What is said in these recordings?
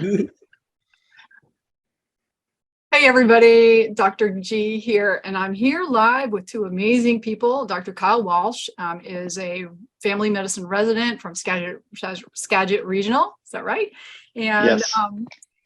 Hey everybody, Dr. G here, and I'm here live with two amazing people. Dr. Kyle Walsh is a family medicine resident from Skagit Regional, is that right? And yes.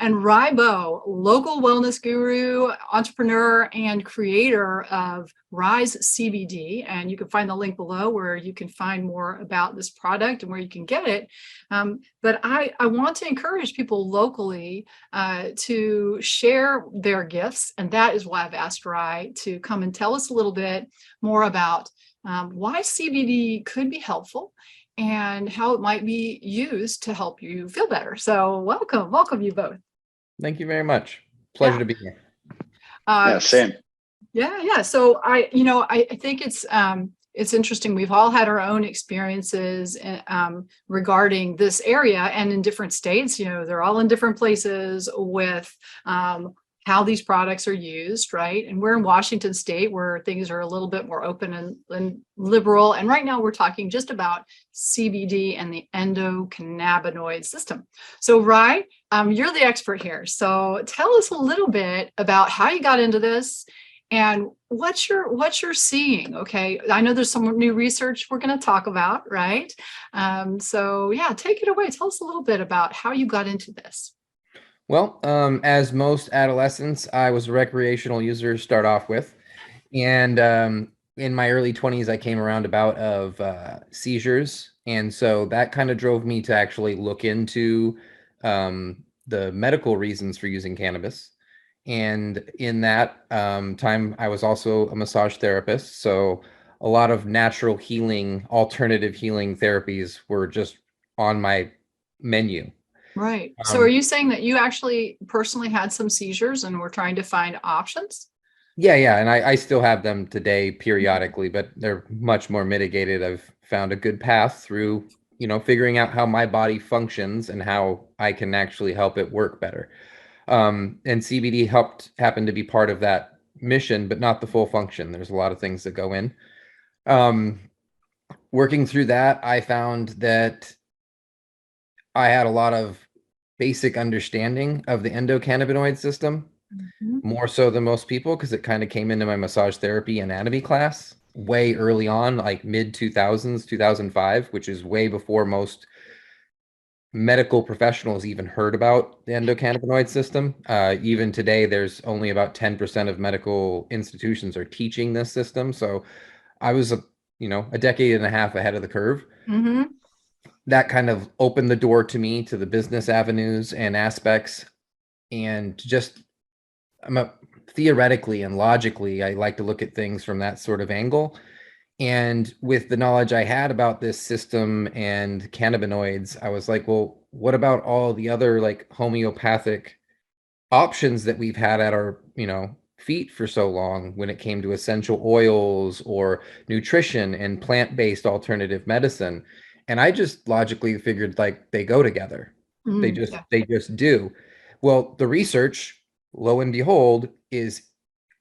And Rye Bowe, local wellness guru, entrepreneur, and creator of Rye's CBD. And you can find the link below where you can find more about this product and where you can get it. But I want to encourage people locally to share their gifts. And that is why I've asked Rye to come and tell us a little bit more about why CBD could be helpful and how it might be used to help you feel better. So welcome you both. Thank you very much. Pleasure to be here. Yeah, same. Yeah. So I think it's interesting. We've all had our own experiences regarding this area, and in different states. They're all in different places with how these products are used, right? And we're in Washington State, where things are a little bit more open and liberal. And right now we're talking just about CBD and the endocannabinoid system. So Rye, you're the expert here. So tell us a little bit about how you got into this and what you're seeing. Okay, I know there's some new research we're going to talk about, right? So yeah, take it away. Tell us a little bit about how you got into this. Well, as most adolescents, I was a recreational user to start off with. And in my early 20s, I came around a bout of seizures. And so that kind of drove me to actually look into the medical reasons for using cannabis. And in that time, I was also a massage therapist. So a lot of natural healing, alternative healing therapies were just on my menu. Right. So are you saying that you actually personally had some seizures and were trying to find options? Yeah. And I still have them today periodically, but they're much more mitigated. I've found a good path through, figuring out how my body functions and how I can actually help it work better. And CBD happened to be part of that mission, but not the full function. There's a lot of things that go in. Working through that, I found that I had a lot of basic understanding of the endocannabinoid system, more so than most people, because it kind of came into my massage therapy anatomy class way early on, like mid 2000s, 2005, which is way before most medical professionals even heard about the endocannabinoid system. Even today, there's only about 10% of medical institutions are teaching this system. So I was a decade and a half ahead of the curve. That kind of opened the door to me to the business avenues and aspects. And just theoretically and logically, I like to look at things from that sort of angle. And with the knowledge I had about this system and cannabinoids, I was like, well, what about all the other like homeopathic options that we've had at our, feet for so long when it came to essential oils or nutrition and plant-based alternative medicine? And I just logically figured like they go together. They just do. Well, the research, lo and behold, is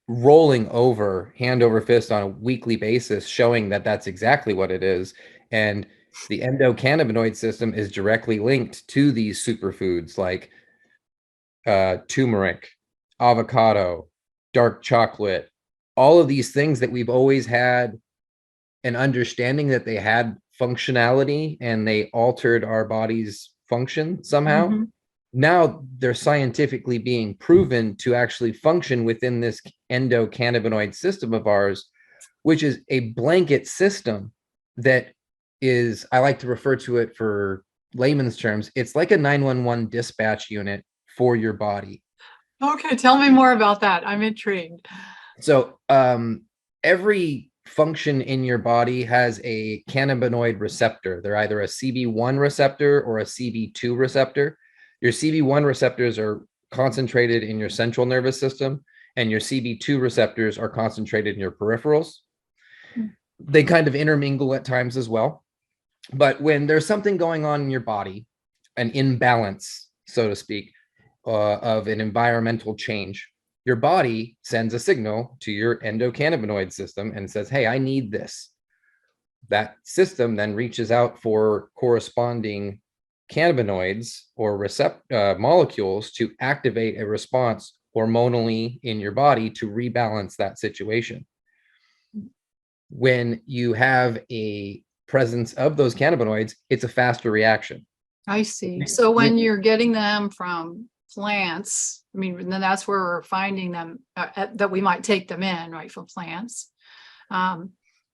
rolling over hand over fist on a weekly basis, showing that that's exactly what it is. And the endocannabinoid system is directly linked to these superfoods like turmeric, avocado, dark chocolate, all of these things that we've always had an understanding that they had functionality and they altered our body's function somehow. Now they're scientifically being proven to actually function within this endocannabinoid system of ours, which is a blanket system that is, I like to refer to it for layman's terms, it's like a 911 dispatch unit for your body. Okay, tell me more about that. I'm intrigued. So every function in your body has a cannabinoid receptor. They're either a CB1 receptor or a CB2 receptor. Your CB1 receptors are concentrated in your central nervous system, and your CB2 receptors are concentrated in your peripherals. They kind of intermingle at times as well. But when there's something going on in your body, an imbalance, so to speak, of an environmental change, your body sends a signal to your endocannabinoid system and says, hey, I need this. That system then reaches out for corresponding cannabinoids or molecules to activate a response hormonally in your body to rebalance that situation. When you have a presence of those cannabinoids, it's a faster reaction. I see. So when you're getting them from plants, I mean, then that's where we're finding them, that we might take them in, right, from plants.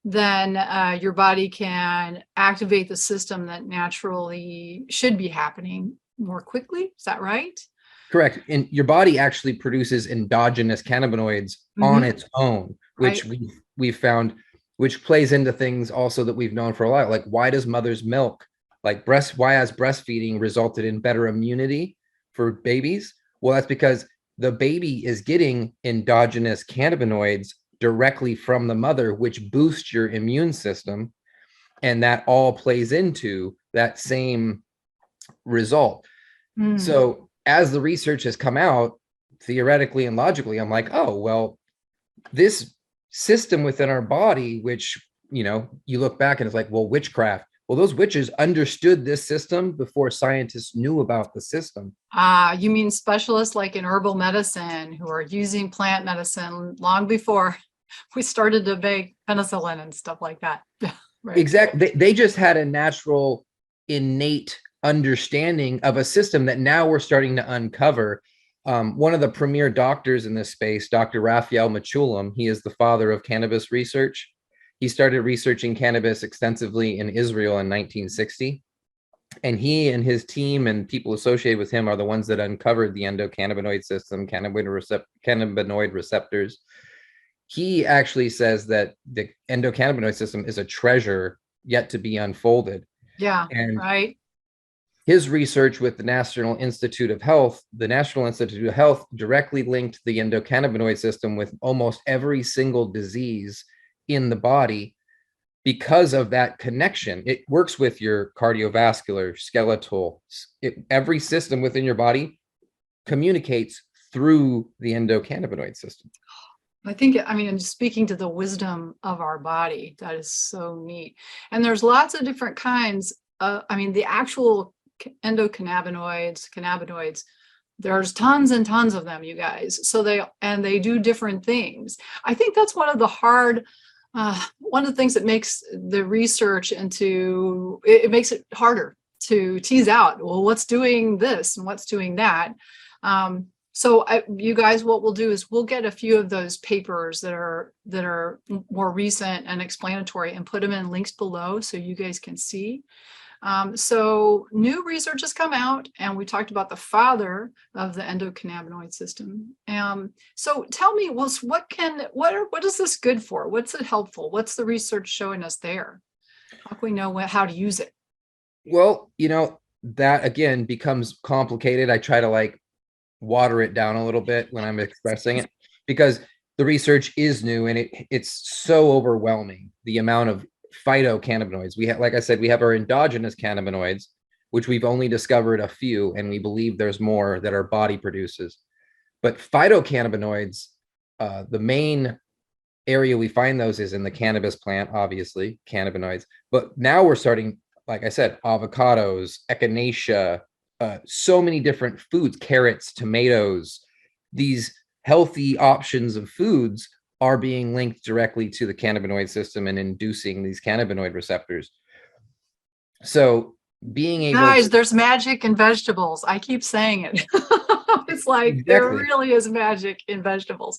Then your body can activate the system that naturally should be happening more quickly. Is that right? Correct. And your body actually produces endogenous cannabinoids on its own, which we've found, which plays into things also that we've known for a while. Like, why does mother's milk, why has breastfeeding resulted in better immunity for babies? Well, that's because the baby is getting endogenous cannabinoids directly from the mother, which boosts your immune system. And that all plays into that same result. So as the research has come out, theoretically and logically, I'm like, oh, well, this system within our body, which, you look back and it's like, well, witchcraft. Well, those witches understood this system before scientists knew about the system. You mean specialists like in herbal medicine who are using plant medicine long before we started to make penicillin and stuff like that. Right. Exactly. They just had a natural, innate understanding of a system that now we're starting to uncover. One of the premier doctors in this space, Dr. Raphael Mechoulam, he is the father of cannabis research. He started researching cannabis extensively in Israel in 1960. And he and his team and people associated with him are the ones that uncovered the endocannabinoid system, cannabinoid receptors. He actually says that the endocannabinoid system is a treasure yet to be unfolded. Yeah, and right. His research with the National Institute of Health directly linked the endocannabinoid system with almost every single disease in the body because of that connection. It works with your cardiovascular, skeletal, every system within your body communicates through the endocannabinoid system. And speaking to the wisdom of our body, that is so neat. And there's lots of different kinds. The actual cannabinoids, there's tons and tons of them, you guys. So they do different things. I think that's one of the things that makes the research it makes it harder to tease out, well, what's doing this and what's doing that. You guys, what we'll do is we'll get a few of those papers that are more recent and explanatory and put them in links below so you guys can see. So new research has come out, and we talked about the father of the endocannabinoid system. So tell me, what is this good for? What's it helpful? What's the research showing us there? How can we know how to use it? Well, that again becomes complicated. I try to water it down a little bit when I'm expressing it, because the research is new and it's so overwhelming, the amount of phytocannabinoids we have. Like I said, we have our endogenous cannabinoids, which we've only discovered a few, and we believe there's more that our body produces. But phytocannabinoids, the main area we find those is in the cannabis plant, obviously, cannabinoids. But now we're starting, like I said, avocados, echinacea, so many different foods, carrots, tomatoes. These healthy options of foods are being linked directly to the cannabinoid system and inducing these cannabinoid receptors. So being able Guys, there's magic in vegetables. I keep saying it. It's like There really is magic in vegetables.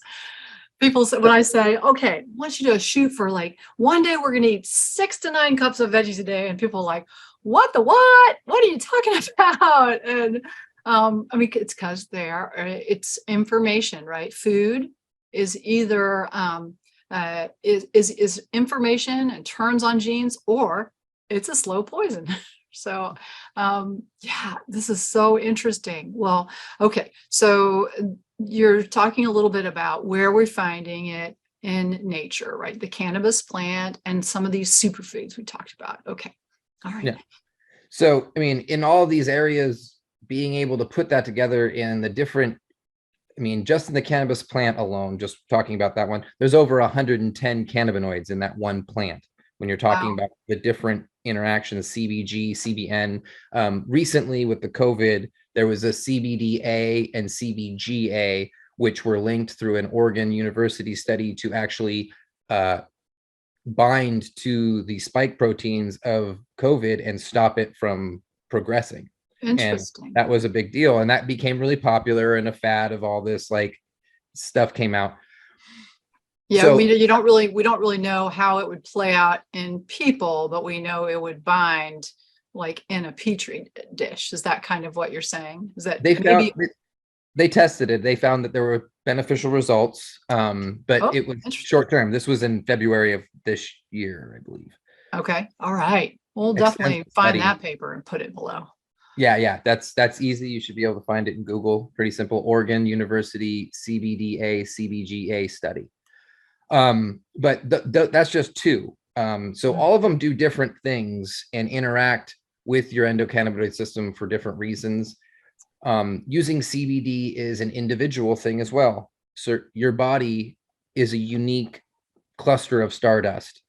People say, when I say, okay, I want you to shoot for one day we're going to eat 6 to 9 cups of veggies a day. And people are like, what? What are you talking about? And it's because it's information, right? Food is either is information and turns on genes, or it's a slow poison. So this is so interesting. Well, okay, so you're talking a little bit about where we're finding it in nature, right? The cannabis plant and some of these superfoods we talked about. Okay. All right. Yeah. So, in all these areas, being able to put that together in the different, just in the cannabis plant alone, just talking about that one, there's over 110 cannabinoids in that one plant, when you're talking Wow. about the different interactions, CBG, CBN. Recently with the COVID, there was a CBDA and CBGA, which were linked through an Oregon University study to actually bind to the spike proteins of COVID and stop it from progressing. Interesting. And that was a big deal. And that became really popular, and a fad of all this like stuff came out. Yeah, So, we don't really know how it would play out in people, but we know it would bind like in a petri dish. Is that kind of what you're saying? Is that they tested it. They found that there were beneficial results, but it was short term. This was in February of this year, I believe. Okay. All right. We'll definitely find that paper and put it below. Yeah, that's easy. You should be able to find it in Google. Pretty simple. Oregon University CBDA CBGA study. But that's just two. So all of them do different things and interact with your endocannabinoid system for different reasons. Using CBD is an individual thing as well. So your body is a unique cluster of stardust,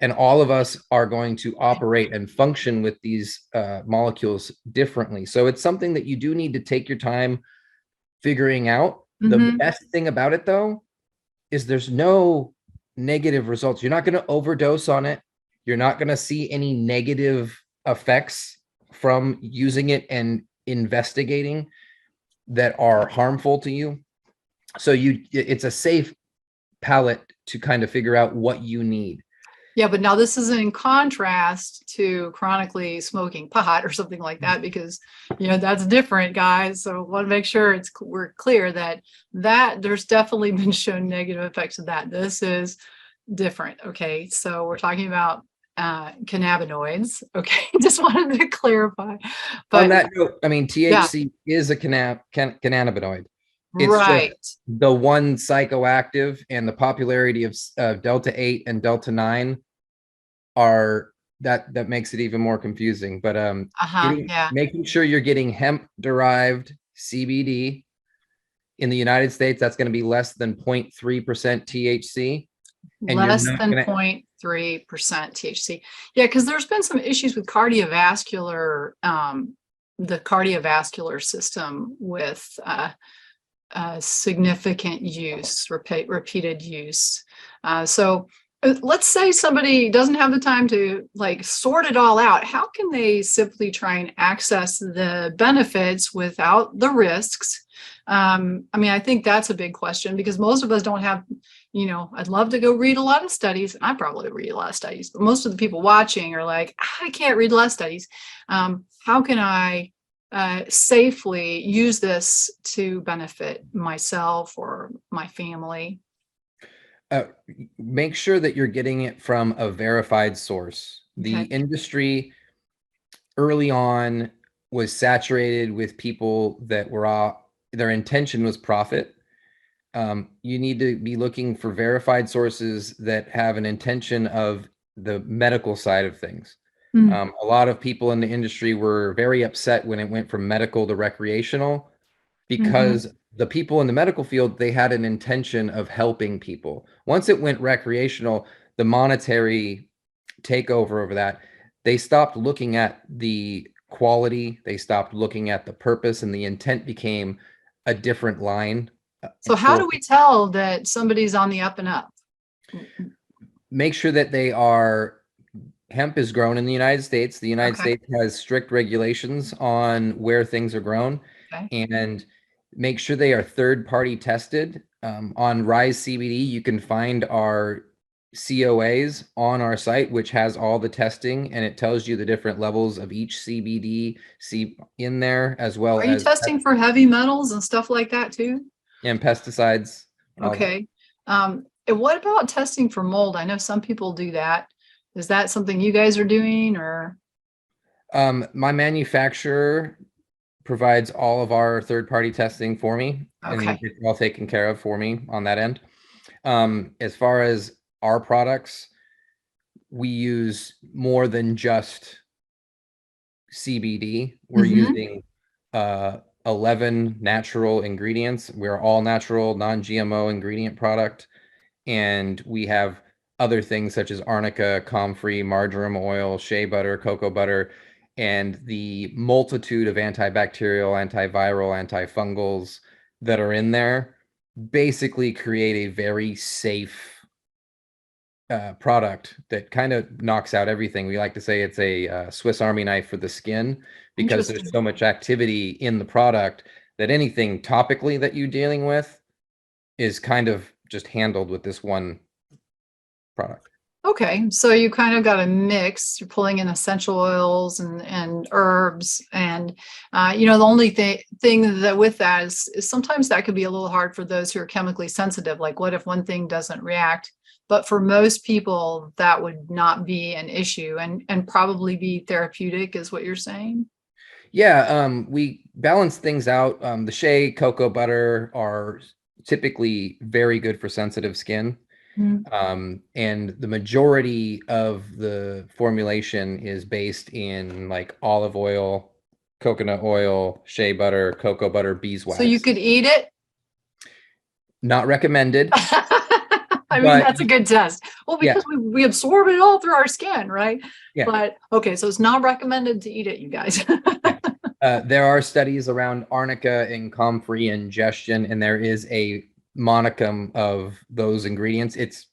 and all of us are going to operate and function with these molecules differently. So it's something that you do need to take your time figuring out. The best thing about it, though, is there's no negative results. You're not going to overdose on it. You're not going to see any negative effects from using it and investigating that are harmful to you. So it's a safe palette to kind of figure out what you need. Yeah, but now this is in contrast to chronically smoking pot or something like that, because that's different, guys. So I want to make sure we're clear that there's definitely been shown negative effects of that. This is different. Okay, so we're talking about cannabinoids. Okay, just wanted to clarify. But on that note, I mean, THC is a cannabinoid. It's right. Just the one psychoactive, and the popularity of Delta 8 and Delta 9 are that makes it even more confusing. But making sure you're getting hemp derived CBD in the United States, that's going to be less than 0.3% THC. And less than 0.3% THC. Yeah, because there's been some issues with cardiovascular, the cardiovascular system with significant use, repeated use. So let's say somebody doesn't have the time to like sort it all out. How can they simply try and access the benefits without the risks? I mean, I think that's a big question, because most of us don't have, I'd love to go read a lot of studies. I probably read a lot of studies, but most of the people watching are like, I can't read a lot of studies. How can I safely use this to benefit myself or my family? Make sure that you're getting it from a verified source. The industry early on was saturated with people that were their intention was profit. You need to be looking for verified sources that have an intention of the medical side of things. A lot of people in the industry were very upset when it went from medical to recreational, because the people in the medical field, they had an intention of helping people. Once it went recreational, the monetary takeover over that, they stopped looking at the quality, they stopped looking at the purpose, and the intent became a different line. So how do we tell that somebody's on the up and up? Make sure that hemp is grown in the United States. The United States has strict regulations on where things are grown, and make sure they are third-party tested. On Rise CBD, you can find our COAs on our site, which has all the testing, and it tells you the different levels of each CBD in there, as well as. Are you testing for heavy metals and stuff like that too? And pesticides. Okay. And what about testing for mold? I know some people do that. Is that something you guys are doing, or? My manufacturer provides all of our third-party testing for me, and it's all taken care of for me on that end. As far as our products, we use more than just CBD. We're using 11 natural ingredients. We're all natural, non-GMO ingredient product, and we have other things such as arnica, comfrey, marjoram oil, shea butter, cocoa butter, and the multitude of antibacterial, antiviral, antifungals that are in there basically create a very safe product that kind of knocks out everything. We like to say it's a Swiss Army knife for the skin, because there's so much activity in the product that anything topically that you're dealing with is kind of just handled with this one product. Okay, so you kind of got a mix. You're pulling in essential oils and herbs, and the only thing that with that is sometimes that could be a little hard for those who are chemically sensitive. Like, what if one thing doesn't react? But for most people, that would not be an issue, and probably be therapeutic, is what you're saying. Yeah, we balance things out. The shea, cocoa butter are typically very good for sensitive skin. And the majority of the formulation is based in like olive oil, coconut oil, shea butter, cocoa butter, beeswax. So you could eat it? Not recommended. I mean, that's a good test. Well, because we absorb it all through our skin, right? Yeah. But okay, so it's not recommended to eat it, you guys. There are studies around arnica and comfrey ingestion, and there is a monicum of those ingredients. It's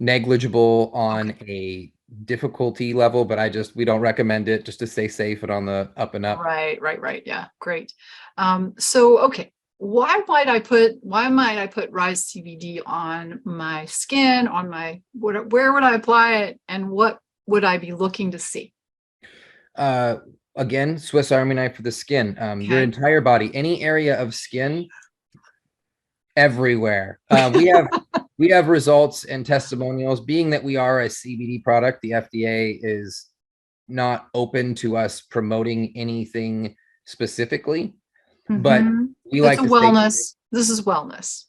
negligible on a difficulty level, but we don't recommend it, just to stay safe and on the up and up. Right. Yeah, great. So okay, why might I put Rise CBD on my skin, on my where would I apply it, and what would I be looking to see? Again, Swiss Army knife for the skin. Your entire body, any area of skin, everywhere. We have results and testimonials. Being that we are a CBD product, the FDA is not open to us promoting anything specifically, but we like to wellness. This is wellness.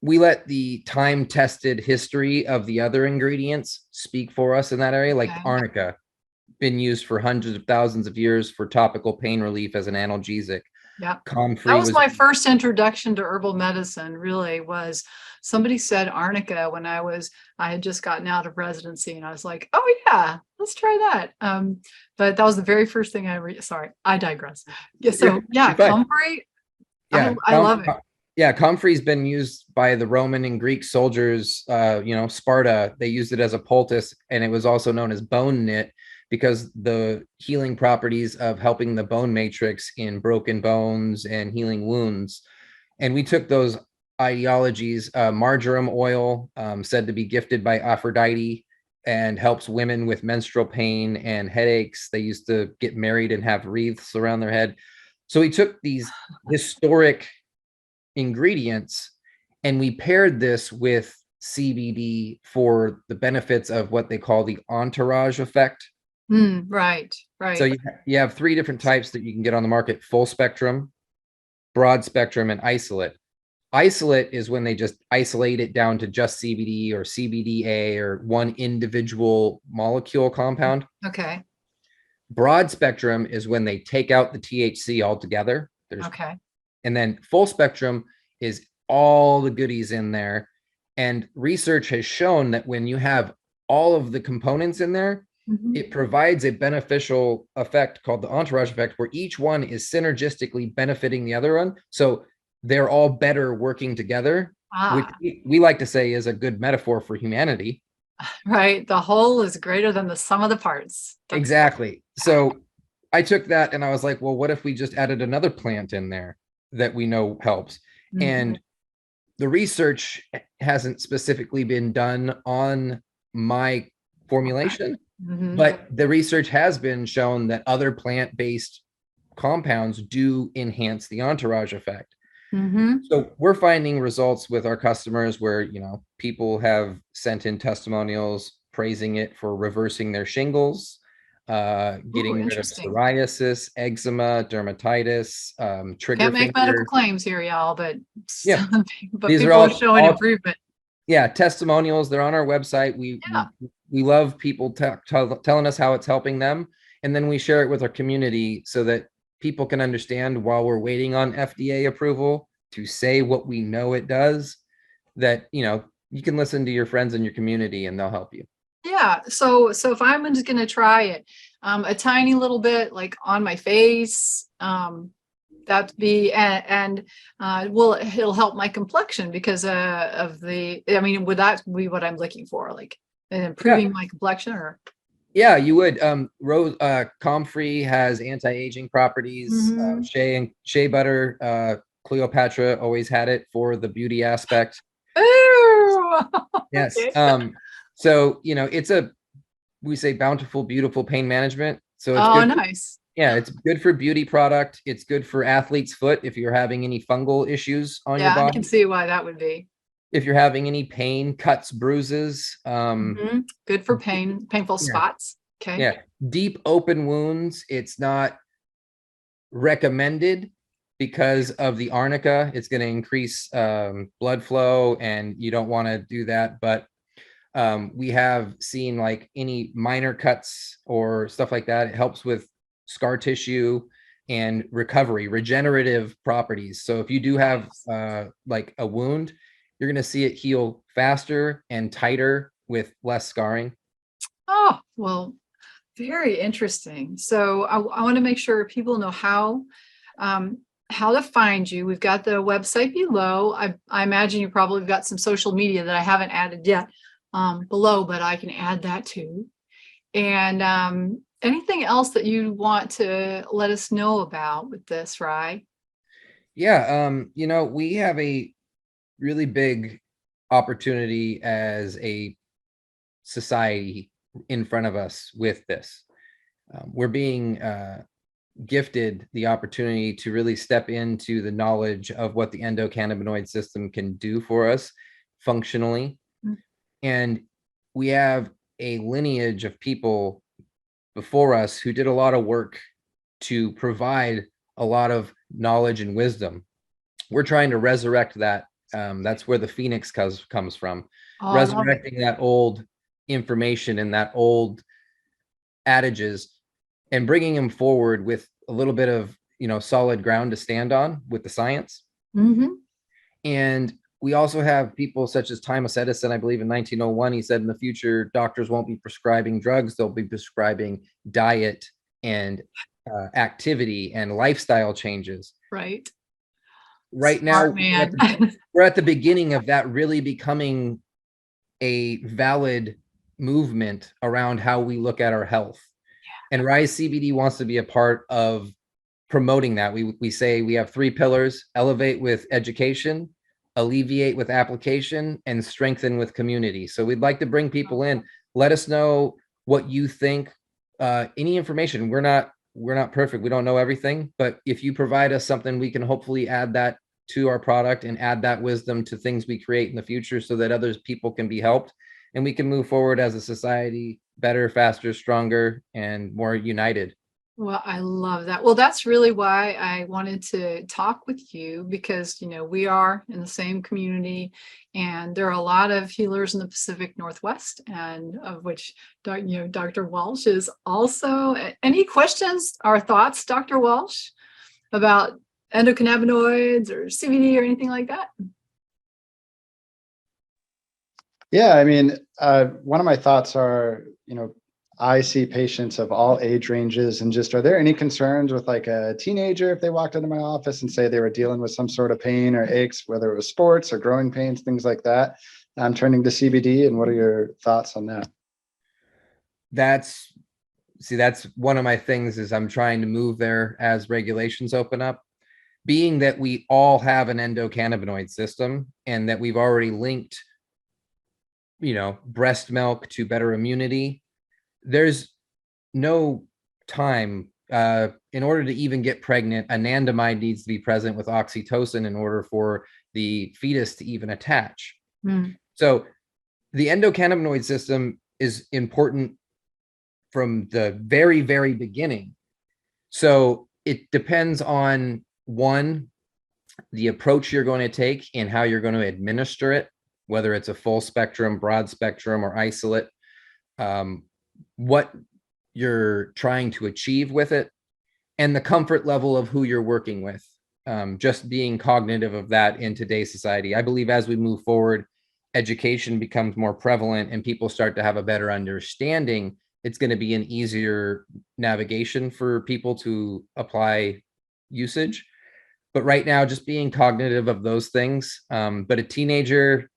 We let the time-tested history of the other ingredients speak for us in that area. Like arnica, been used for hundreds of thousands of years for topical pain relief as an analgesic. Yeah, comfrey that was my first introduction to herbal medicine. Really, was somebody said arnica when I had just gotten out of residency, and I was like, oh yeah, let's try that. But that was the very first thing sorry, I digress. Yeah, so comfrey. Yeah, I love it. Yeah, comfrey's been used by the Roman and Greek soldiers. Sparta, they used it as a poultice, and it was also known as bone knit, because the healing properties of helping the bone matrix in broken bones and healing wounds. And we took those ideologies. Marjoram oil, said to be gifted by Aphrodite and helps women with menstrual pain and headaches. They used to get married and have wreaths around their head. So we took these historic ingredients and we paired this with CBD for the benefits of what they call the entourage effect. Right. So you have three different types that you can get on the market: full spectrum, broad spectrum, and isolate. Isolate is when they just isolate it down to just CBD or CBDA or one individual molecule compound. Okay. Broad spectrum is when they take out the THC altogether. And then full spectrum is all the goodies in there. And research has shown that when you have all of the components in there, it provides a beneficial effect called the entourage effect, where each one is synergistically benefiting the other one. So they're all better working together, which we like to say is a good metaphor for humanity. Right. The whole is greater than the sum of the parts. Exactly. So I took that and I was like, well, what if we just added another plant in there that we know helps? And the research hasn't specifically been done on my formulation. But the research has been shown that other plant-based compounds do enhance the entourage effect. So we're finding results with our customers where, people have sent in testimonials praising it for reversing their shingles, getting rid of psoriasis, eczema, dermatitis, trigger Can't make finger. medical claims here, y'all, but but these people are showing improvement. Yeah, testimonials. They're on our website. We love people telling us how it's helping them, and then we share it with our community so that people can understand, while we're waiting on FDA approval to say what we know it does, that you can listen to your friends in your community and they'll help you. Yeah. So if I'm just going to try it, a tiny little bit like on my face, that'd be, it'll help my complexion because of would that be what I'm looking for? Like improving my complexion or? Yeah, you would. Rose Comfrey has anti-aging properties. Shea butter, Cleopatra always had it for the beauty aspect. Ooh. Yes. Okay. So we say bountiful, beautiful pain management. So it's good. Nice. Yeah, it's good for beauty product. It's good for athlete's foot if you're having any fungal issues on your body. I can see why that would be. If you're having any pain, cuts, bruises. Good for painful spots. Okay. Yeah. Deep open wounds. It's not recommended because of the arnica. It's going to increase blood flow and you don't want to do that. But we have seen like any minor cuts or stuff like that. It helps with scar tissue and recovery, regenerative properties. So if you do have like a wound, you're going to see it heal faster and tighter with less scarring. Oh, well, very interesting. So I want to make sure people know how to find you. We've got the website below. I imagine you probably got some social media that I haven't added yet below, but I can add that too. And anything else that you want to let us know about with this, Rye? Yeah, we have a really big opportunity as a society in front of us with this. We're being gifted the opportunity to really step into the knowledge of what the endocannabinoid system can do for us functionally. And we have a lineage of people before us who did a lot of work to provide a lot of knowledge and wisdom. We're trying to resurrect that. That's where the phoenix comes from. Resurrecting that old information and that old adages and bringing them forward with a little bit of solid ground to stand on with the science. And we also have people such as Thomas Edison. I believe in 1901 he said in the future doctors won't be prescribing drugs, they'll be prescribing diet and activity and lifestyle changes. Right now man. we're at the beginning of that really becoming a valid movement around how we look at our health. And Rise CBD wants to be a part of promoting that. We say we have 3 pillars: elevate with education, alleviate with application, and strengthen with community. So we'd like to bring people in. Let us know what you think. Any information. We're not perfect. We don't know everything, but if you provide us something, we can hopefully add that to our product and add that wisdom to things we create in the future so that other people can be helped and we can move forward as a society better, faster, stronger, and more united. Well, I love that. Well, that's really why I wanted to talk with you because, we are in the same community and there are a lot of healers in the Pacific Northwest and of which, Dr. Walsh is also. Any questions or thoughts, Dr. Walsh, about endocannabinoids or CBD or anything like that? Yeah, one of my thoughts are, I see patients of all age ranges and just, are there any concerns with like a teenager if they walked into my office and say they were dealing with some sort of pain or aches, whether it was sports or growing pains, things like that? I'm turning to CBD, and what are your thoughts on that? That's one of my things is I'm trying to move there as regulations open up, being that we all have an endocannabinoid system and that we've already linked, breast milk to better immunity. There's no time in order to even get pregnant. Anandamide needs to be present with oxytocin in order for the fetus to even attach. So the endocannabinoid system is important from the very, very beginning. So it depends on one, the approach you're going to take and how you're going to administer it, whether it's a full spectrum, broad spectrum, or isolate, what you're trying to achieve with it, and the comfort level of who you're working with. Just being cognitive of that in today's society. I believe as we move forward, education becomes more prevalent and people start to have a better understanding, it's going to be an easier navigation for people to apply usage. But right now, just being cognitive of those things. But a teenager,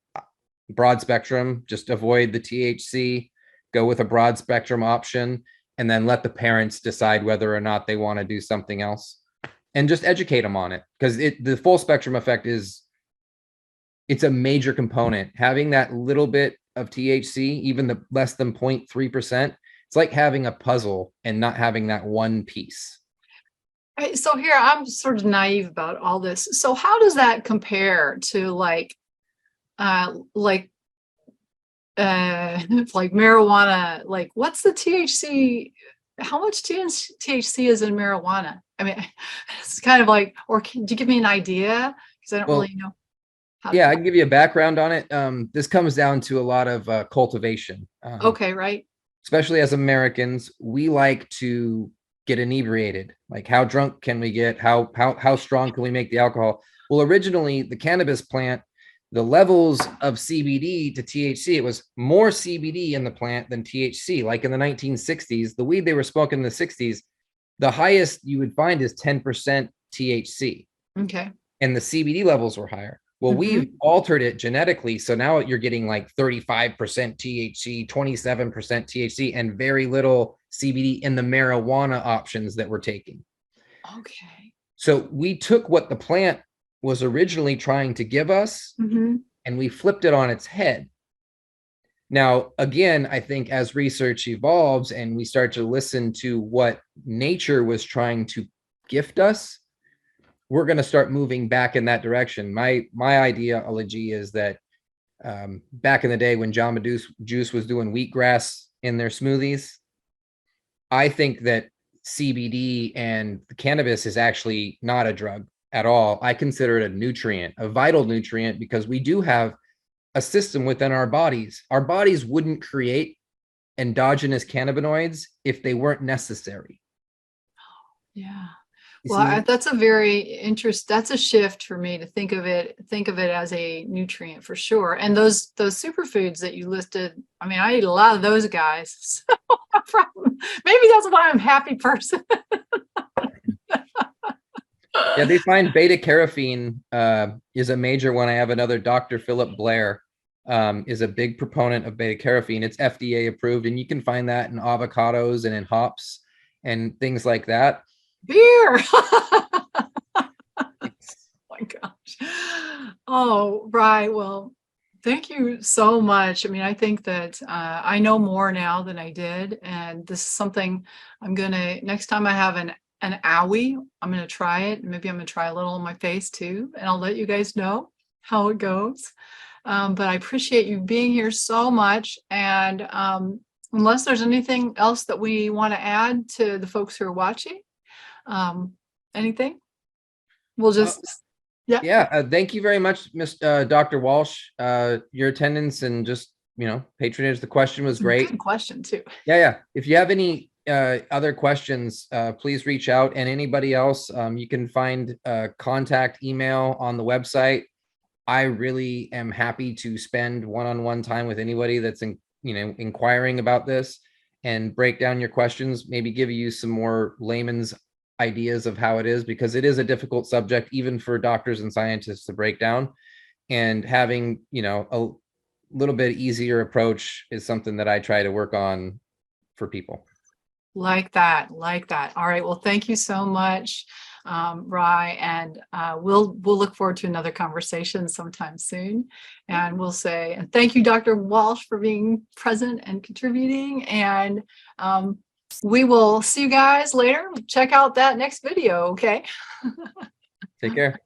broad spectrum, just avoid the THC, go with a broad spectrum option, and then let the parents decide whether or not they want to do something else, and just educate them on it. Because the full spectrum effect it's a major component. Having that little bit of THC, even the less than 0.3%, it's like having a puzzle and not having that one piece. So here, I'm sort of naive about all this. So how does that compare to like marijuana? Like, what's the THC? How much THC is in marijuana? I mean, it's kind of like, or can you give me an idea? Because I don't really know. Yeah, I can give you a background on it. This comes down to a lot of cultivation. Okay, right. Especially as Americans, we like to get inebriated. Like, how drunk can we get? How strong can we make the alcohol? Well, originally the cannabis plant, the levels of CBD to THC, it was more CBD in the plant than THC. Like in the 1960s, the weed they were smoking in the 60s, the highest you would find is 10% THC. Okay. And the CBD levels were higher. Well, we've altered it genetically. So now you're getting like 35% THC, 27% THC, and very little CBD in the marijuana options that we're taking. Okay. So we took what the plant was originally trying to give us and we flipped it on its head. Now, again, I think as research evolves and we start to listen to what nature was trying to gift us, we're going to start moving back in that direction. My ideology is that back in the day when Jamba Juice was doing wheatgrass in their smoothies, I think that CBD and the cannabis is actually not a drug at all. I consider it a nutrient, a vital nutrient, because we do have a system within our bodies. Our bodies wouldn't create endogenous cannabinoids if they weren't necessary. Yeah. Well, that's a that's a shift for me to think of it as a nutrient for sure. And those superfoods that you listed, I mean, I eat a lot of those guys. So maybe that's why I'm a happy person. Yeah, they find beta carotene is a major one. I have another Dr. Philip Blair is a big proponent of beta carotene. It's FDA approved, and you can find that in avocados and in hops and things like that. Beer. Oh my gosh. Oh, right. Well, thank you so much. I mean, I think that I know more now than I did. And this is something next time I have an owie, I'm going to try it. Maybe I'm going to try a little on my face too. And I'll let you guys know how it goes. But I appreciate you being here so much. And unless there's anything else that we want to add to the folks who are watching, anything? We'll just, thank you very much, Dr. Walsh. Your attendance and just, patronage. The question was great. Good question too. Yeah. If you have any other questions, please reach out. And anybody else, you can find contact email on the website. I really am happy to spend one-on-one time with anybody that's inquiring about this and break down your questions, maybe give you some more layman's ideas of how it is, because it is a difficult subject, even for doctors and scientists to break down. And having, a little bit easier approach is something that I try to work on for people. Like that. All right. Well, thank you so much, Rye. And we'll look forward to another conversation sometime soon. And we'll say, and thank you, Dr. Walsh, for being present and contributing. And we will see you guys later. Check out that next video. Okay. Take care.